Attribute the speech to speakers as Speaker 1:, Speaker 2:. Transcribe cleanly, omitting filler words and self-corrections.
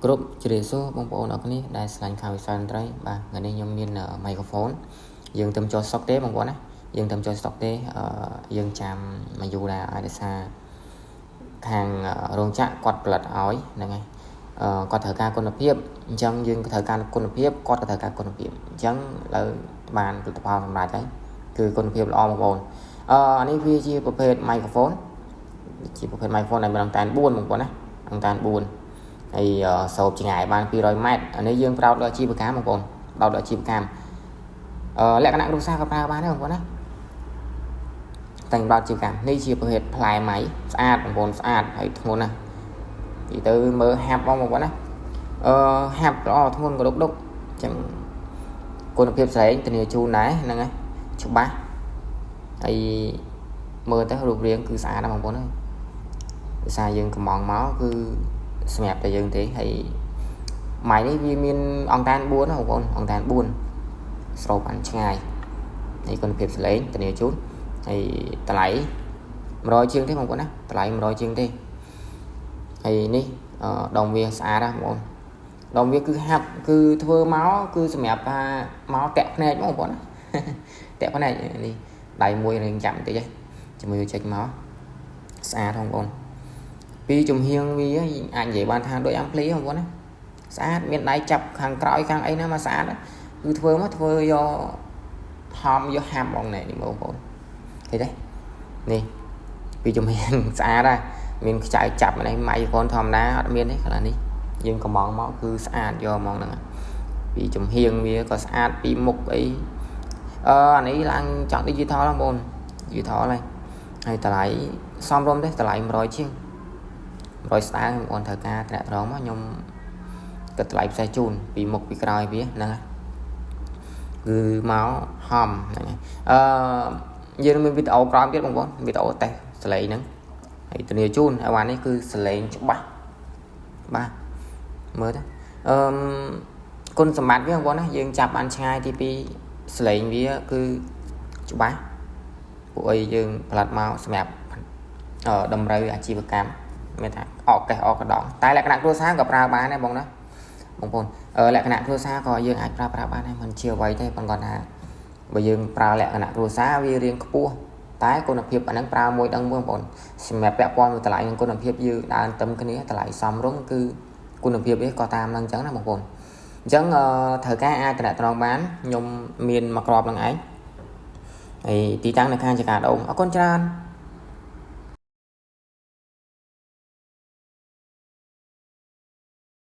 Speaker 1: គ្រប់ជ្រាបសួរបងប្អូនអរគ្នាដែលឆ្លាញ់ខាងវិស័យតន្ត្រីបាទថ្ងៃនេះខ្ញុំមាន microphone យើងទៅចូលស្តុកទេបងប្អូនណាយើងទៅចូលស្តុកទេយើងចាំមកយូរដែរឲ្យដោយសារខាងរោងចក្រគាត់ផលិតឲ្យហ្នឹងហើយគាត់ត្រូវការគុណភាពអញ្ចឹងយើងត្រូវការគុណភាពគាត់ក៏ត្រូវការគុណភាពអញ្ចឹងឥឡូវបានផលិតផលសម្រាប់ហើយគឺគុណភាពល្អបងប្អូនអានេះវាជាប្រភេទ microphone ជាប្រភេទ microphone ដែលមានអង្កាន4បងប្អូនណាអង្កាន4ហើយសោបចម្ងាយបាន200ម៉ែត្រអានេះយើងប្រោតដល់អាជីវកម្មបងប្អូនប្រោតដល់អាជីវកម្មលក្ខណៈគ្រួសារក៏ប្រើបានដែរបងប្អូនណាតែប្រោតអាជីវកម្មនេះជាប្រភេទផ្លែម៉ៃស្អាតបងប្អូនស្អាតហើយធ្ងន់ណានិយាយទៅមើលហាប់បងប្អូនណាហាប់ល្អធ្ងន់ក៏ដុកអញ្ចឹងគុណភាពស្រែងធានាជូនដែរហ្នឹងហើយច្បាស់ហើយមើលទៅរូបរាងគឺស្អាតណាស់បងប្អូនហើយដោយសារយើងកំងមកគឺសម្រាប់តែយើងទេហើយម៉ៃនេះវាមានអង្កាន4ណាបងប្អូនអង្កាន4ស្រូបបានឆ្ងាយហើយគុណភាពសលេងធានាជូនហើយតម្លៃ100ជាងទេបងប្អូនណាតម្លៃ100ជាងទេហើយនេះដងវាស្អាតណាបងប្អូនដងវាគឺហាប់គឺធ្វើមកគឺសម្រាប់ថាមកតាក់ភ្នែកបងប្អូនណាតាក់ភ្នែកនេះដៃមួយរៀងចាំបន្តិចជាមួយចេញមកស្អាតបងប្អូនពីជំហៀងវាអាចនិយាយបានថាដូចអាំភ្លីបងប្អូនណាស្អាតមានដៃចាប់ខាងក្រោយខាងអីណាមកស្អាតគឺធ្វើមកធ្វើយកហមយកហាំបងណែនេះបងប្អូនឃើញទេនេះពីជំហៀងស្អាតដែរមានខ្ចៅចាប់នេះម៉ៃកូនធម្មតាអត់មានទេកន្លែងនេះយើងកំងមកគឺស្អាតយកហ្មងហ្នឹងពីជំហៀងវាក៏ស្អាតពីមុខអីអានេះឡើងចង់ digital បងប្អូន digital ហើយតម្លៃសមរម្យទេតម្លៃ100ជាង100ស្ដើងបងប្អូនត្រូវការត្រាក់ត្រងមកខ្ញុំគិតថ្លៃផ្សេងជូនពីមុខពីក្រោយវាហ្នឹងហើយគឺមកហំហ្នឹងហើយយើងមានវីដេអូក្រោយទៀតបងប្អូនវីដេអូតេស្តសលេងហ្នឹងហើយធានាជូនអាវ៉ានេះគឺសលេងច្បាស់បាទមើលទៅគុណសម្បត្តិវាបងប្អូនណាយើងចាប់បានឆ្ងាយទី2សលេងវាគឺច្បាស់ពួកអីយើងផលិតមកសម្រាប់តម្រូវអាជីវកម្មមានថាអកកេះអកកដងតែលក្ខណៈគ្រួសារក៏ប្រើបានដែរបងណាបងប្អូនលក្ខណៈគ្រួសារក៏យើងអាចប្រើបានដែរមិនជាអ្វីទេប៉ុន្តែថាបើយើងប្រើលក្ខណៈគ្រួសារវារៀងខ្ពស់តែគុណភាពអាហ្នឹងប្រើមួយដឹងបងប្អូនសម្រាប់ពាក់ព័ន្ធនឹងតម្លៃនិងគុណភាពយើងដើរទៅគ្នាតម្លៃសមរម្យគឺគុណភាពវាក៏តាមនឹងអញ្ចឹងណាបងប្អូនអញ្ចឹងត្រូវការអាចតំណងបានខ្ញុំមានមកក្របនឹងឯងហើយទីតាំងនៅខាងចក្រាដូងអរគុណច្រើន